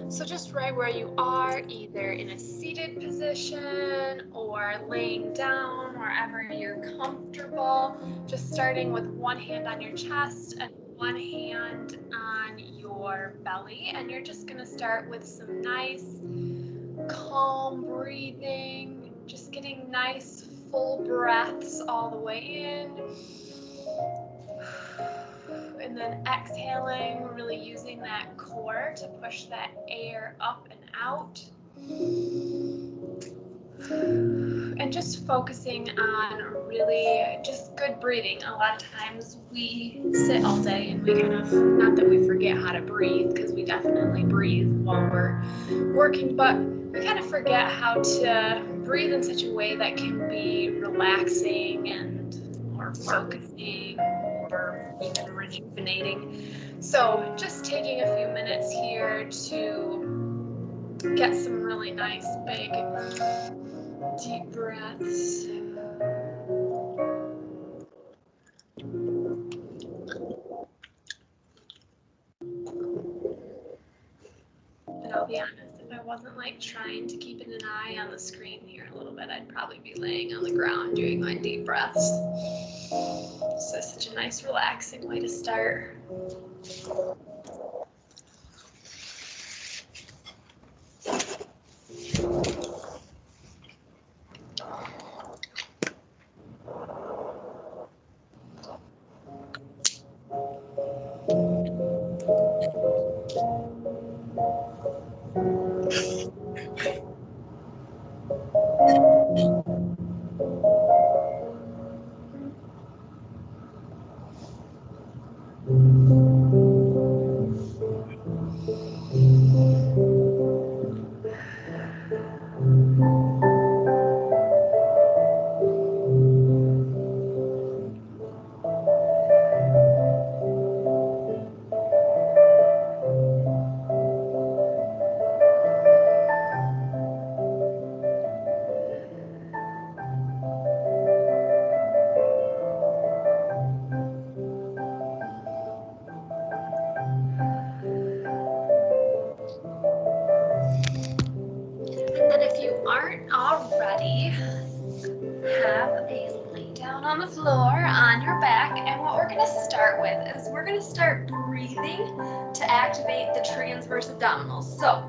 So just right where you are, either in a seated position or laying down, wherever you're comfortable, just starting with one hand on your chest and one hand on your belly. And you're just going to start with some nice, calm breathing, just getting nice, full breaths all the way in. And then exhaling, really using that core to push that air up and out. And just focusing on really just good breathing. A lot of times we sit all day and we kind of, not that we forget how to breathe, because we definitely breathe while we're working, but we kind of forget how to breathe in such a way that can be relaxing and or focusing or even rejuvenating. So just taking a few minutes here to get some really nice big deep breaths. And I'll be honest, if I wasn't like trying to keep an eye on the screen here a little bit, I'd probably be laying on the ground doing my deep breaths. So it's such a nice relaxing way to start. And then if you aren't already, have a lay down on the floor on your back, and what we're going to start with is we're going to start breathing to activate the transverse abdominals. So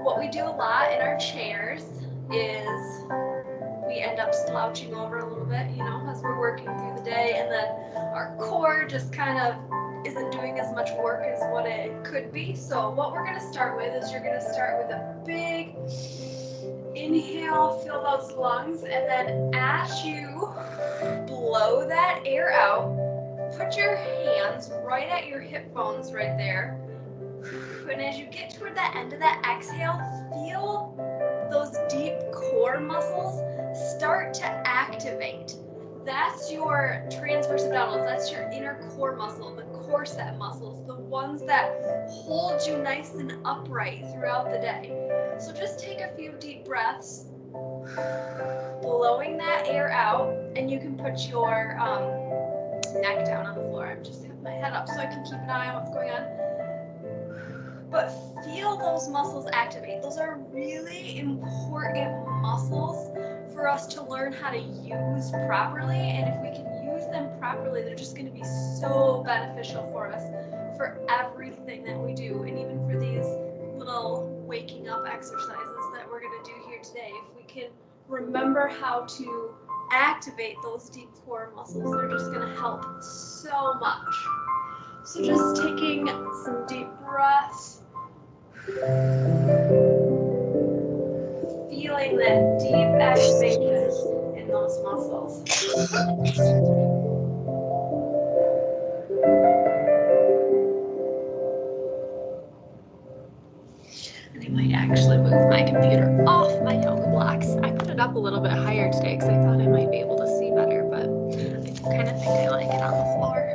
what we do a lot in our chairs is we end up slouching over a little bit, as we're working through the day, and then our core just kind of isn't doing as much work as what it could be. So what we're going to start with is you're going to start with a big inhale, fill those lungs, and then as you blow that air out, put your hands right at your hip bones right there. And as you get toward the end of that exhale, feel those deep core muscles start to activate. That's your transverse abdominals. That's your inner core muscle, the corset muscles, the ones that hold you nice and upright throughout the day. So just take a few deep breaths, blowing that air out, and you can put your neck down on the floor. I'm just having my head up so I can keep an eye on what's going on. But feel those muscles activate. Those are really important muscles for us to learn how to use properly. And if we can use them properly, they're just going to be so beneficial for us for everything that we do. And even for these little waking up exercises that we're going to do here today. If we can remember how to activate those deep core muscles, they're just going to help so much. So just taking some deep breaths, feeling that deep activation in those muscles. And I might actually move my computer off my yoga blocks. I put it up a little bit higher today because I thought I might be able to see better, but I do kind of think I like it on the floor.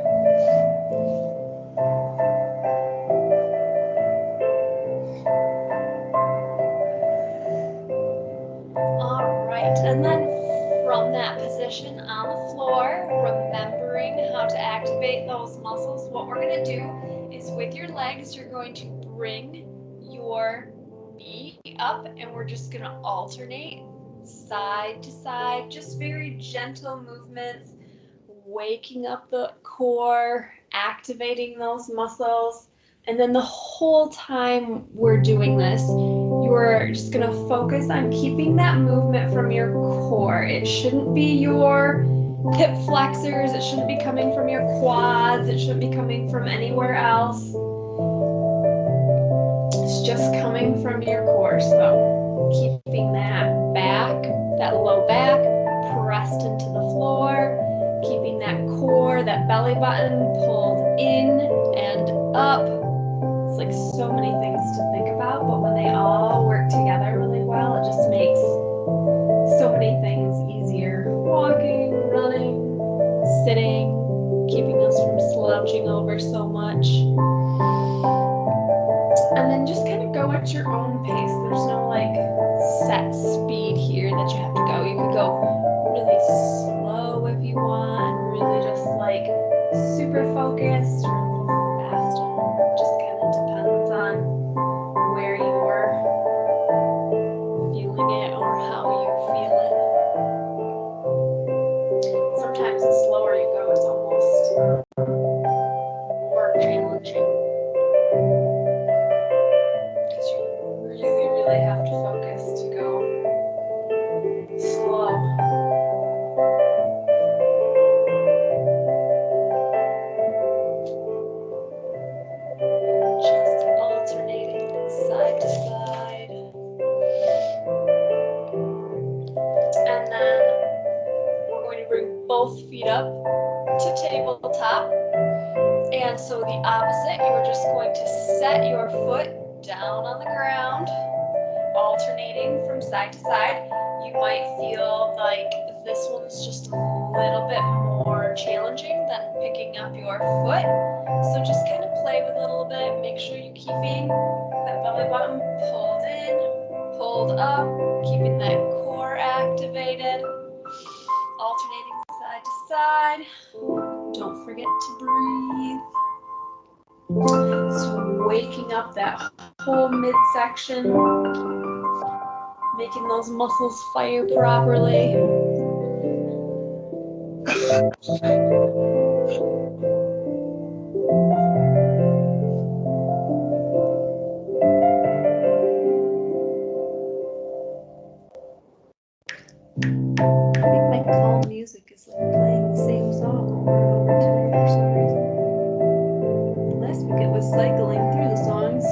And then from that position on the floor, remembering how to activate those muscles, what we're going to do is with your legs, you're going to bring your knee up, and we're just gonna alternate side to side, just very gentle movements, waking up the core, activating those muscles. And then the whole time we're doing this, you're just gonna focus on keeping that movement from your core. It shouldn't be your hip flexors, it shouldn't be coming from your quads, it shouldn't be coming from anywhere else. It's just coming from your core. So keeping that back, that low back pressed into the floor, keeping that core, that belly button pulled in and up. It's like so many things to think about, but when they all work together really well, it just makes so many things easier. Walking, running, sitting, keeping us from slouching over so much. And then just kind of go at your own pace. There's no like set speed here that you have to go. You could go really slow if you want, really just like super focused, or a little faster. Just kind of depends on where you're feeling it or how you feel it. Sometimes the slower you go, it's almost more challenging. Really have to focus to go slow. Just alternating side to side. And then we're going to bring both feet up to tabletop. And so the opposite, you're just going to set your foot down on the ground, alternating from side to side. You might feel like this one's just a little bit more challenging than picking up your foot. So just kind of play with it a little bit. Make sure you're keeping that belly button pulled in, pulled up, keeping that core activated, alternating side to side. Don't forget to breathe. So waking up that whole midsection, making those muscles fire properly. I think my calm music is like playing the same song over and over today for some reason. Last week it was cycling through the songs.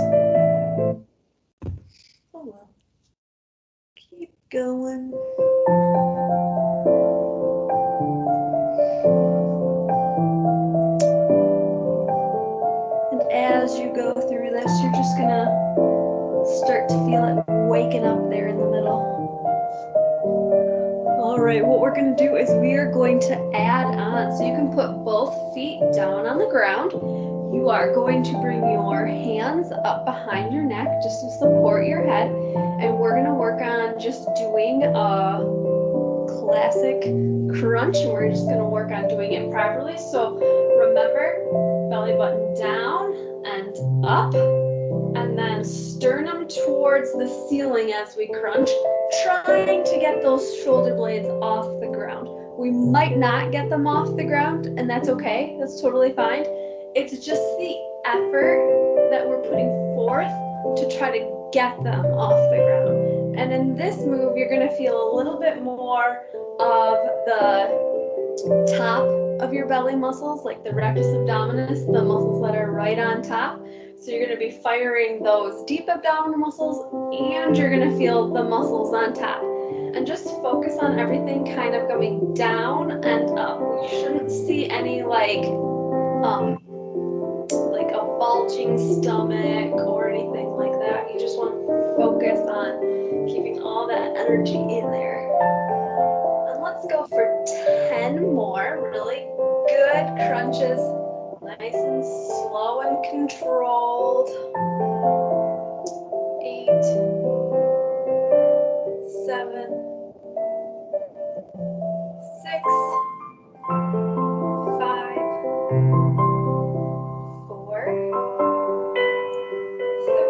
Oh well. Keep going. And as you go through this, you're just gonna start to feel it waking up there in the middle. All right, what we're gonna do is we are going to add on. So you can put both feet down on the ground. You are going to bring your hands up behind your neck just to support your head. And we're gonna work on just doing a classic crunch. And we're just gonna work on doing it properly. So remember, belly button down and up. And then sternum towards the ceiling as we crunch, trying to get those shoulder blades off the ground. We might not get them off the ground, and that's okay. That's totally fine. It's just the effort that we're putting forth to try to get them off the ground. And in this move, you're going to feel a little bit more of the top of your belly muscles, like the rectus abdominis, the muscles that are right on top. So you're going to be firing those deep abdominal muscles, and you're going to feel the muscles on top. And just focus on everything kind of going down and up. We shouldn't see any like a bulging stomach or anything like that. You just want to focus on keeping all that energy in there. And let's go for 10 more really good crunches. Nice and slow and controlled. 8, 7, 6, 5, 4,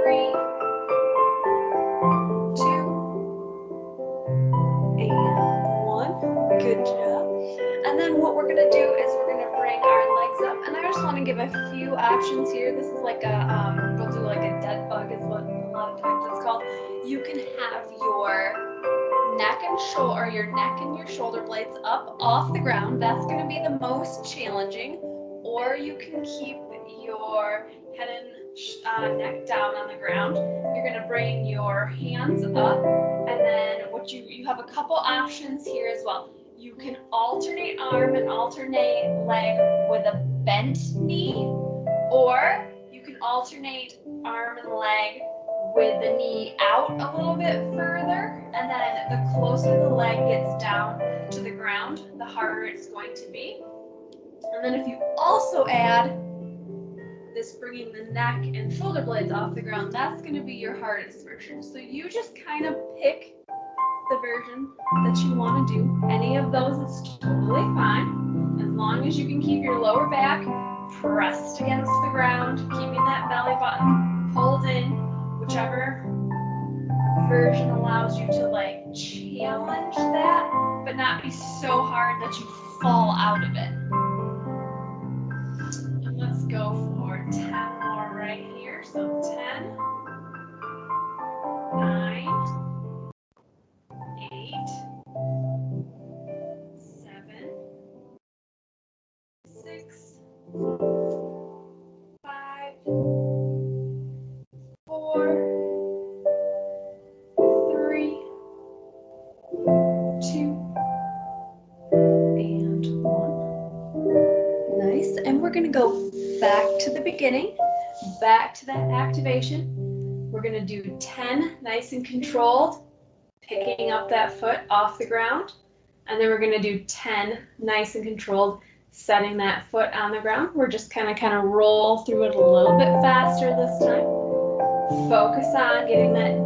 3, here, this is like a, we'll do like a dead bug is what a lot of times it's called. You can have your neck and shoulder, or your neck and your shoulder blades up off the ground. That's going to be the most challenging. Or you can keep your head and neck down on the ground. You're going to bring your hands up, and then what you have a couple options here as well. You can alternate arm and alternate leg with a bent knee, or you can alternate arm and leg with the knee out a little bit further, and then the closer the leg gets down to the ground, the harder it's going to be. And then if you also add this bringing the neck and shoulder blades off the ground, that's going to be your hardest version. So you just kind of pick the version that you want to do. Any of those is totally fine, as long as you can keep your lower back pressed against the ground, keeping that belly button pulled in, whichever version allows you to like challenge that, but not be so hard that you fall out of it. And let's go for 10 more right here. So 10, 9, 8, 7, 6, 5, 4, 3, 2, and 1. Nice. And we're going to go back to the beginning, back to that activation. We're going to do 10 nice and controlled, picking up that foot off the ground. And then we're going to do 10 nice and controlled, setting that foot on the ground. We're just kind of roll through it a little bit faster this time. Focus on getting that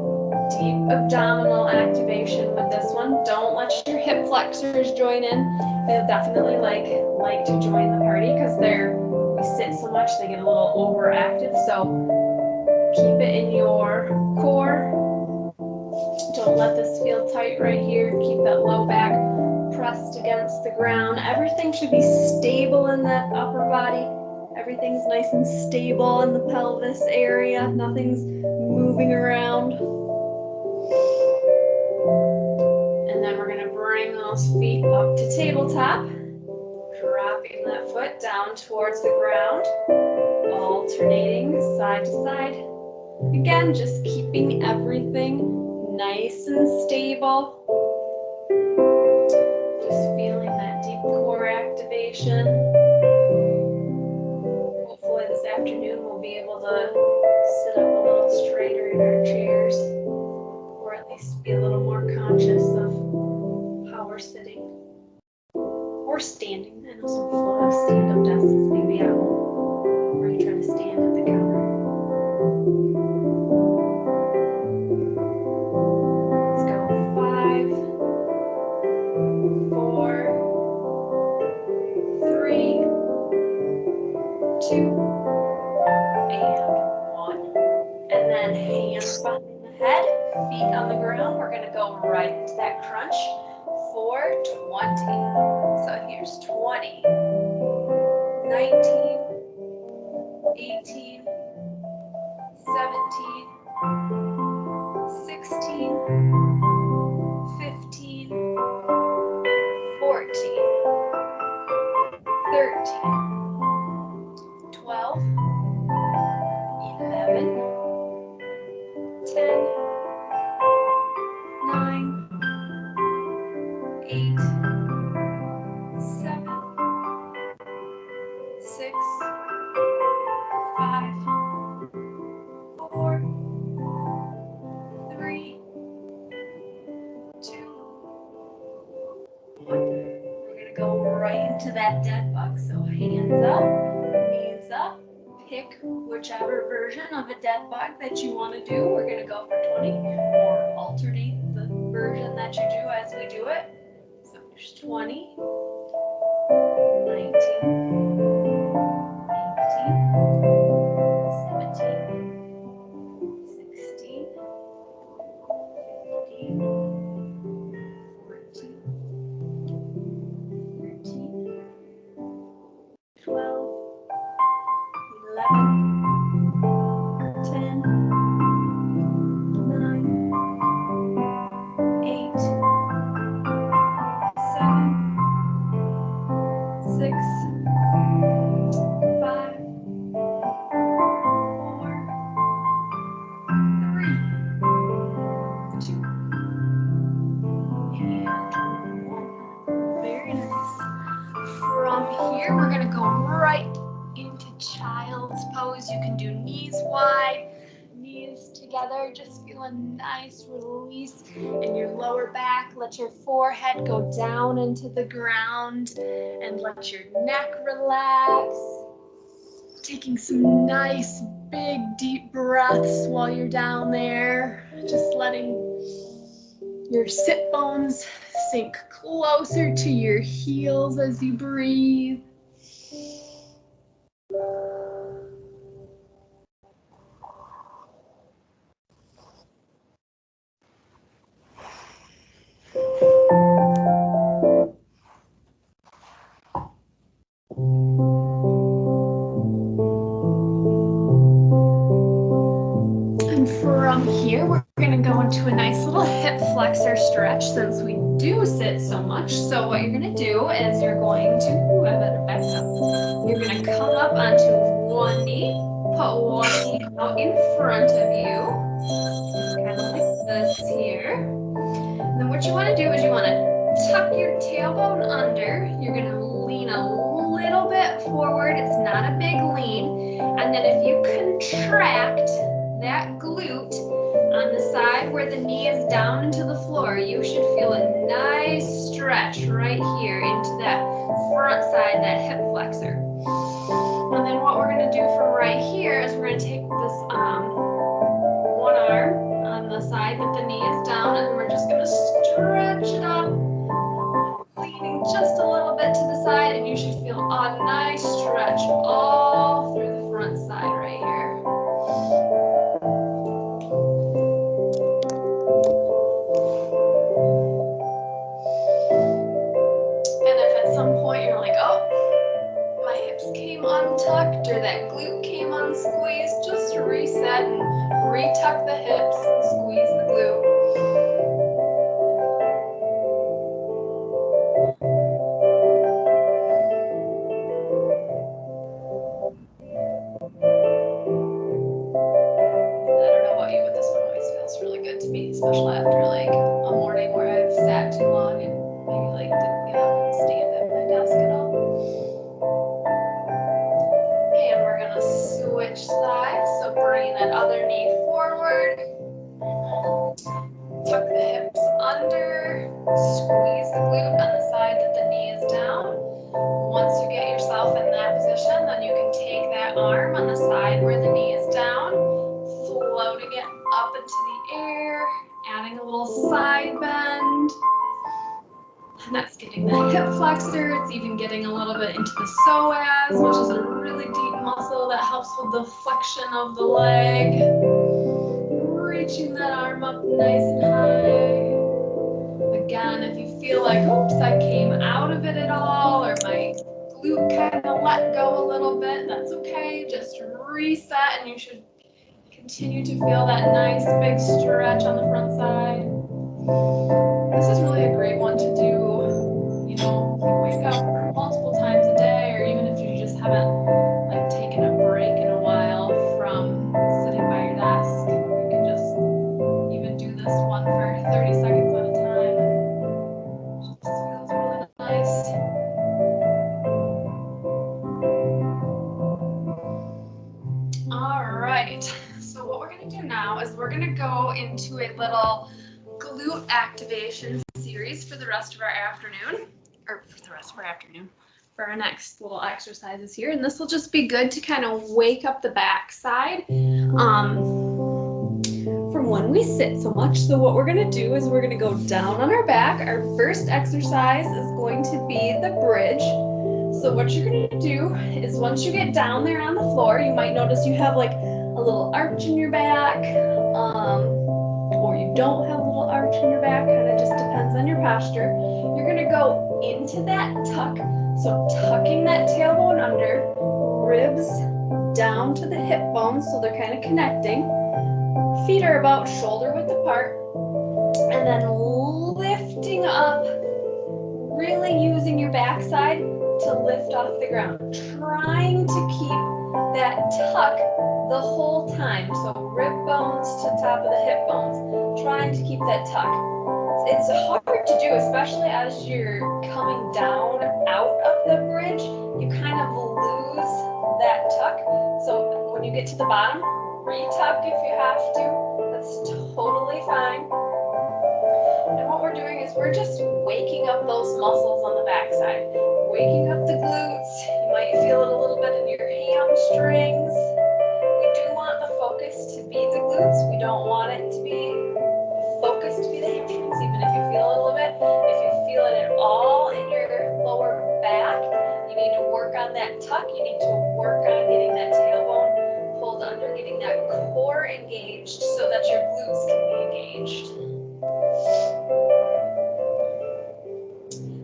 deep abdominal activation with this one. Don't let your hip flexors join in. They'll definitely like to join the party because we sit so much, they get a little overactive. So keep it in your core. Don't let this feel tight right here. Keep that low back pressed against the ground. Everything should be stable in that upper body. Everything's nice and stable in the pelvis area. Nothing's moving around. And then we're going to bring those feet up to tabletop. Dropping that foot down towards the ground. Alternating side to side. Again, just keeping everything nice and stable. Just feeling that deep core activation. Hopefully this afternoon we'll be able to sit up a little straighter in our chairs, or at least be a little more conscious of how we're sitting or standing. I know some people have stand-up desks. Maybe I will really try to stand at the counter. Let's go 5, 4, 3, 2, and 1. And then hands behind the head, feet on the ground. We're going to go right into that crunch for 20. So here's 20, 19, 18, 17, 16, 15, 14, 13, 12, 11, 10, 9, 8, 7, 6, 5, 4, 3, 2, 1. We're going to go right into that dead bug. So hands up, knees up. Pick whichever version of a dead bug that you want to do. We're going to go for 20, or alternate the version that you do as we do it. So there's 20, 19, 18, 17, 16, 15, 14, 13, 12, 11, here, we're gonna go right into child's pose. You can do knees wide, knees together. Just feel a nice release in your lower back. Let your forehead go down into the ground and let your neck relax. Taking some nice big deep breaths while you're down there. Just letting your sit bones sink closer to your heels as you breathe. And from here, we're going to go into a nice little hip flexor stretch since we do sit so much. So what you're going to do is you're going to, I better back up. You're going to come up onto one knee, put one knee out in front of you, kind of like this here. And then what you want to do is you want to tuck your tailbone under. You're going to lean a little bit forward. It's not a big lean. And then if you contract that glute on the side where the knee is down into the floor, you should feel a nice stretch right here into that front side, that hip flexor. And then what we're going to do from right here is we're going to take this one arm on the side that the knee is down, and we're just going to stretch it up, leaning just a little bit to the side, and you should feel a nice stretch all through the front side right here. And if at some point you're like, oh, my hips came untucked or that glute came unsqueezed, just reset and retuck the hips and squeeze the glute. I don't know about you, but this one always feels really good to me, especially after like a morning where I've sat too long and maybe like didn't get up and stand at my desk at all. And we're gonna switch sides, so bring that other knee forward, tuck the hips under, squeeze the glute on the side that the knee is down. Once you get yourself in that position, then you can take that arm on the side where the knee is down, floating it up into the air, adding a little side bend. And that's getting the hip flexor. It's even getting a little bit into the psoas, which is a really deep muscle that helps with the flexion of the leg. Reaching that arm up nice and high. Again, if you feel like, oops, I came out of it at all, or my glute kind of let go a little bit, that's okay. Just reset and you should continue to feel that nice big stretch on the front side. This is really a great one to do, you know, if you wake up multiple times a day, or even if you just haven't like taken a break in a while from sitting by your desk. You can just even do this one for 30 seconds at a time. It just feels really nice. All right, so what we're gonna do now is we're gonna go into a little glute activation series for the rest of our afternoon, for our next little exercises here. And this will just be good to kind of wake up the backside from when we sit so much. So what we're gonna do is we're gonna go down on our back. Our first exercise is going to be the bridge. So what you're gonna do is once you get down there on the floor, you might notice you have like a little arch in your back, or you don't have a little arch in your back, kind of just depends on your posture. You're gonna go into that tuck, so tucking that tailbone under, ribs down to the hip bones, so they're kind of connecting. Feet are about shoulder width apart, and then lifting up, really using your backside to lift off the ground, trying to keep that tuck the whole time. So rib bones to top of the hip bones, trying to keep that tuck. It's hard hard to do, especially as you're coming down out of the bridge. You kind of lose that tuck. So when you get to the bottom, retuck if you have to. That's totally fine. And what we're doing is we're just waking up those muscles on the backside, waking up the glutes. You might feel it a little bit in your hamstrings. We do want the focus to be the glutes. We don't want it to be focus to be the hamstrings, even if you feel it a little bit. If you feel it at all in your lower back, you need to work on that tuck. You need to work on getting that tailbone pulled under, getting that core engaged so that your glutes can be engaged.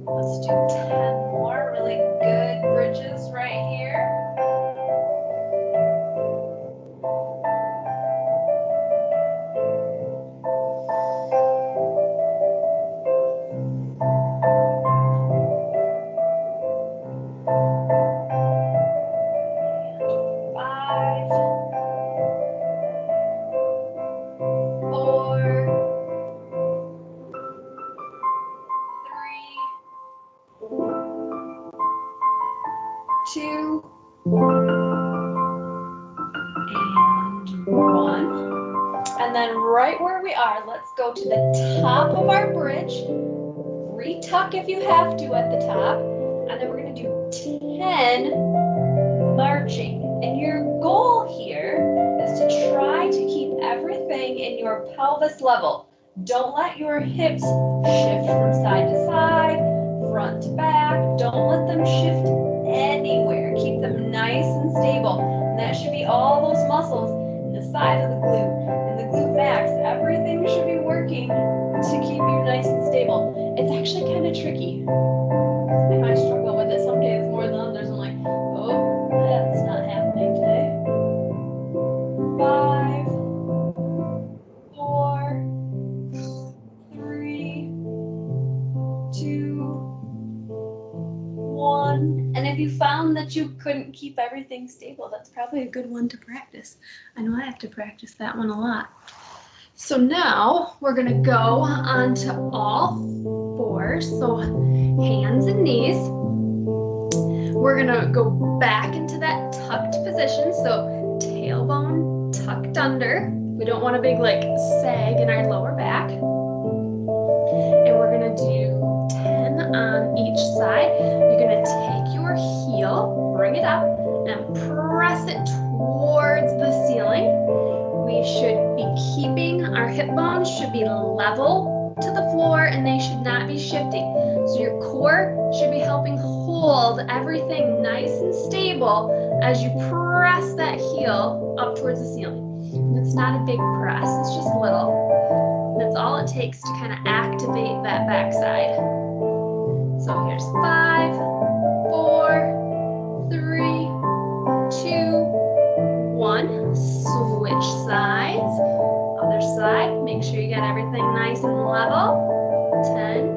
Let's do 10 more really good bridges right here. Two, and one. And then right where we are, let's go to the top of our bridge. Retuck if you have to at the top. And then we're going to do 10 marching. And your goal here is to try to keep everything in your pelvis level. Don't let your hips shift from side to side, front to back. Don't let them shift anywhere. Keep them nice and stable. And that should be all those muscles in the side of the glute and the glute max. Everything should be working to keep you nice and stable. It's actually kind of tricky. And I struggle with it some days more than others. I'm like, oh, that's not happening today. 5, 4, 3, 2, 1. And if you found that you couldn't keep everything stable, that's probably a good one to practice. I know I have to practice that one a lot. So now we're going to go onto all fours, so hands and knees. We're going to go back into that tucked position, so tailbone tucked under. We don't want a big like sag in our lower back. And we're going to do 10 on each side. You're going to take your heel, bring it up, and press it towards the ceiling. We should be keeping our hip bones should be level to the floor and they should not be shifting. So your core should be helping hold everything nice and stable as you press that heel up towards the ceiling. And it's not a big press, it's just little. That's all it takes to kind of activate that backside. So here's 5, 4, 3, 2, 1. Switch sides. Other side. Make sure you got everything nice and level. 10,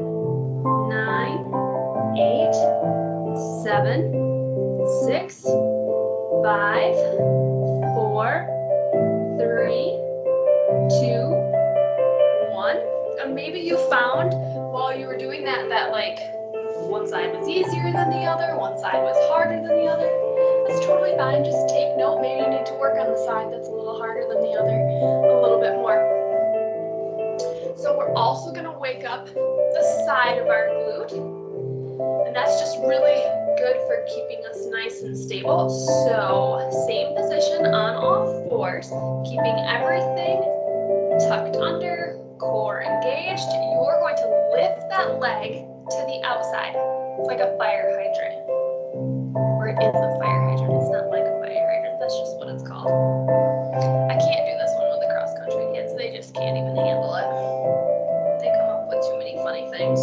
9, 8, 7, 6, 5, 4, 3, 2, 1. And maybe you found while you were doing that like one side was easier than the other, one side was harder than the other. That's totally fine. Just take note. Maybe you need to work on the side that's a little harder than the other a little bit more. So we're also going to wake up the side of our glute. And that's just really good for keeping us nice and stable. So same position on all fours, keeping everything tucked under, core engaged. You're going to lift that leg to the outside. It's like a fire hydrant. Or it is a fire hydrant. It's not like a fire hydrant. That's just what it's called. I can't do this one with the cross country kids. They just can't even handle it. They come up with too many funny things.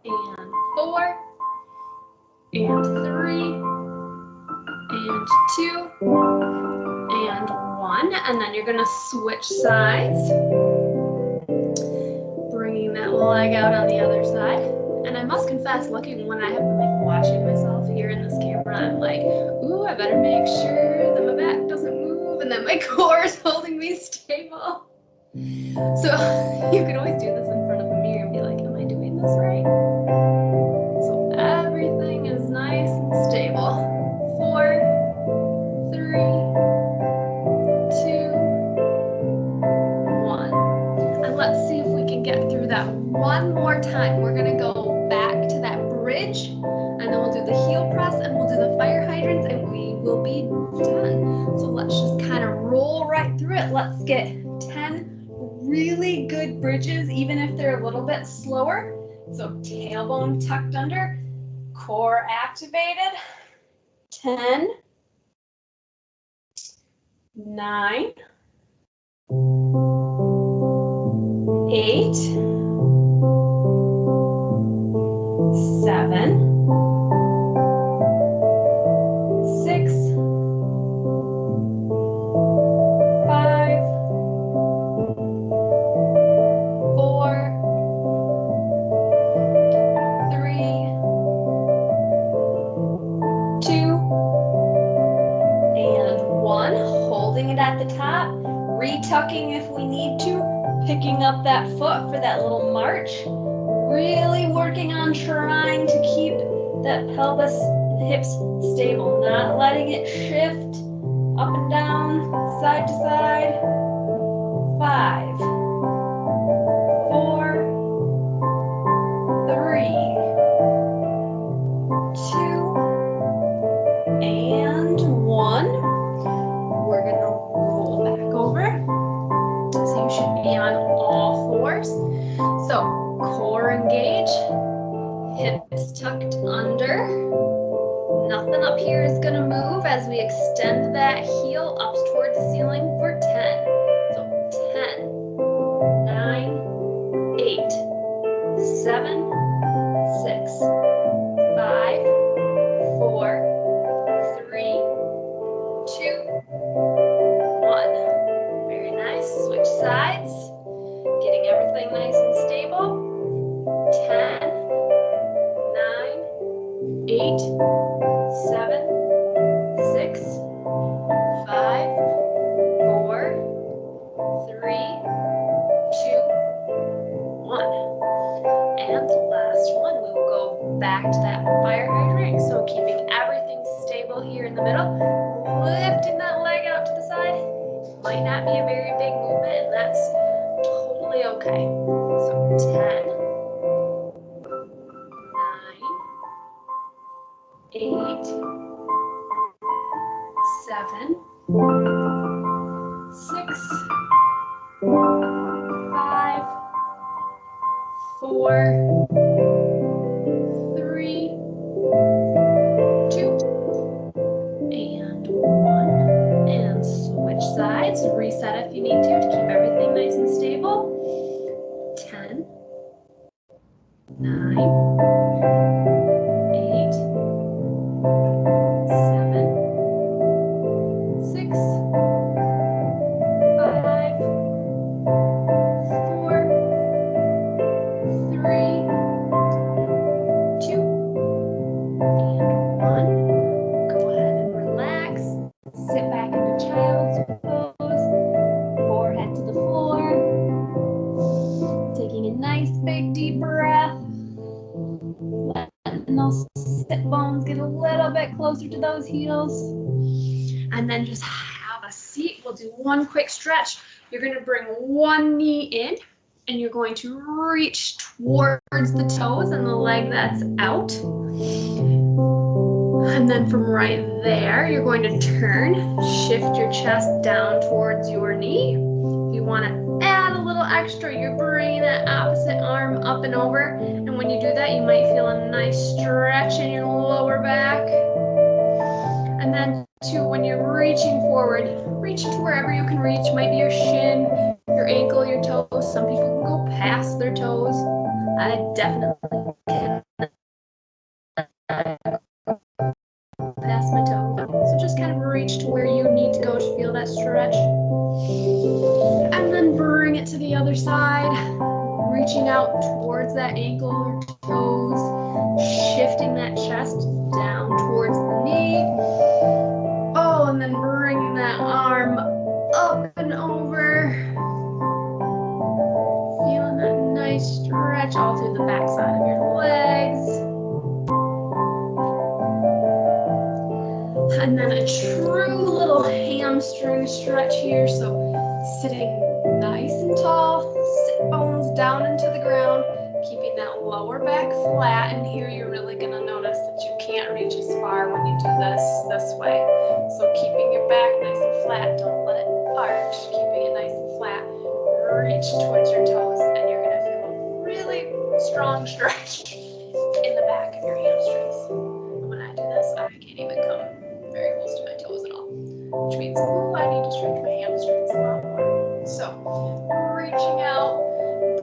And 4, and 3, and 2, and 1. And then you're going to switch sides. Bringing that leg out on the other side. And I must confess, looking when I have been like watching myself here in this camera, I'm like, ooh, I better make sure that my back doesn't move and and that my core is holding me stable. So you could always do this in front of a mirror and be like, am I doing this right? So everything is nice and stable. 4, 3, 2, 1. And let's see if we can get through that one more time. We're gonna go back to that bridge, and then we'll do the heel press, and we'll do the fire hydrants, and we will be done. So let's just kind of roll right through it. Let's get 10 really good bridges, even if they're a little bit slower. So tailbone tucked under, core activated. 10, 9, 8, 7, 6, 5, 4, 3, 2, and 1. Holding it at the top, retucking if we need to, picking up that foot for that little march. Really working on trying to keep that pelvis and hips stable, not letting it shift up and down, side to side. 5, 4, 3, 2, and 1. We're gonna roll back over. So you should be on all fours. So core engage, hips tucked under. Nothing up here is gonna move as we extend that heel up toward the ceiling for 10. So 10, 9, 8, 7, 6, 5, 4, 3, 2, 1. Very nice. Switch sides. Getting everything nice and stable. 10, 9, 8, 7, 6, 5, 4, 3, 2, 1. And the last one, we will go back to that fire hydrant. So keeping everything stable here in the middle, lifting that leg out to the side. Might not be a very big movement, and that's totally okay. So 10, 9, 8, 7, 6, 5, 4, 3, 2, and 1. And switch sides. Reset if you need to keep everything nice and stable. 10, 9, 8, 7, 6, 5, 4, 3, 2, and 1. Go ahead and relax. Sit back into child's pose. Forehead to the floor. Taking a nice big deep breath. Letting those sit bones get a little bit closer to those heels. And then just have a seat. We'll do one quick stretch. You're going to bring one knee in, and you're going to reach towards the toes and the leg that's out. And then from right there, you're going to turn, shift your chest down towards your knee. If you want to add a little extra, you're bringing that opposite arm up and over. And when you do that, you might feel a nice stretch in your lower back. And then when you're reaching forward, reach to wherever you can reach. Might be your shin, your ankle, your toes. Some people can go past their toes. I definitely can past my toe. So just kind of reach to where you need to go to feel that stretch. And then bring it to the other side, reaching out towards that ankle or toes, shifting that chest down towards the knee. Oh, and then bringing that arm And then a true little hamstring stretch here. So sitting nice and tall, sit bones down into the ground, keeping that lower back flat. And here you're really going to notice that you can't reach as far when you do this way. So keeping your back nice and flat, don't let it arch, keeping it nice and flat. Reach towards your toes, and you're going to feel a really strong stretch in the back of your hamstrings. And when I do this, I can't even come very close to my toes at all, which means, ooh, I need to stretch my hamstrings a lot more. So, reaching out,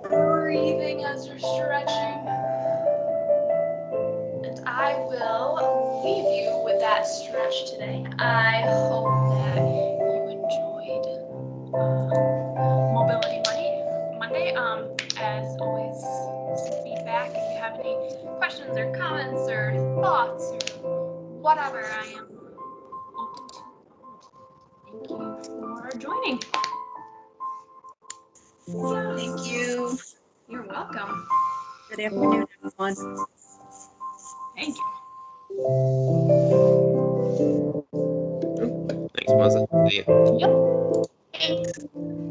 breathing as you're stretching, and I will leave you with that stretch today. I hope that you enjoyed Mobility Monday. As always, some feedback. If you have any questions or comments or thoughts or whatever, I am open to. Thank you for joining. Thank you. You're welcome. Good afternoon, everyone. Thank you. Thanks, Melissa. See ya. Yep. Thanks.